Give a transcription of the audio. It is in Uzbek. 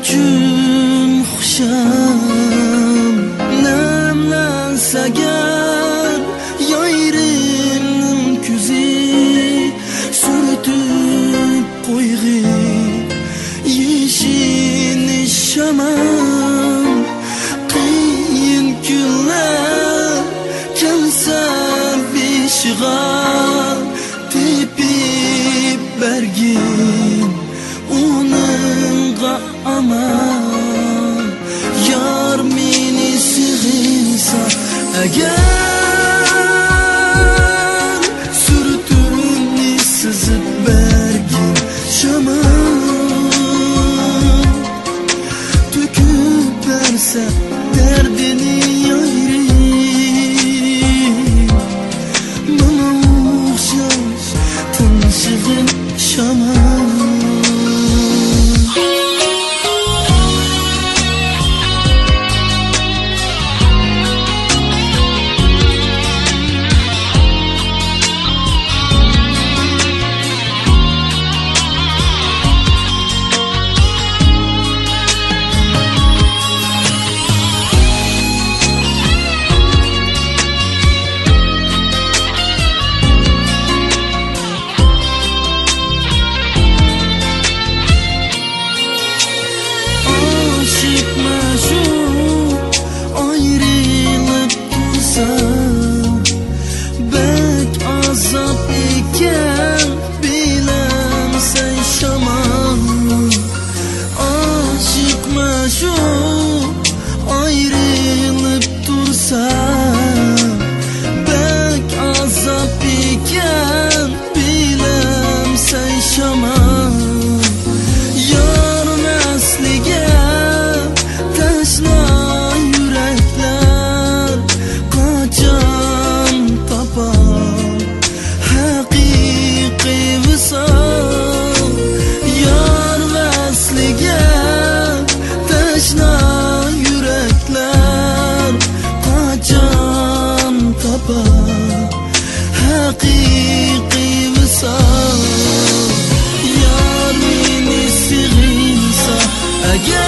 uchun xusham namlansagar yoyrimning kuzi suritib qo'yg'i yeshini shamam qiyin kunlar kelsa beshig'a tepib bergin uningga aman yar meni sig'insa agar surtunni sizib bergin shamam to'kib bersa dardini yoyrim mana o'xshash tinchig'in shamam ayrılıp dursa bek azap iken bilemsen şaman yar neslige taşla yürekler kaçan tapar hakiki visal yar neslige taşla haqiqiy visol yar meni sig'insa agar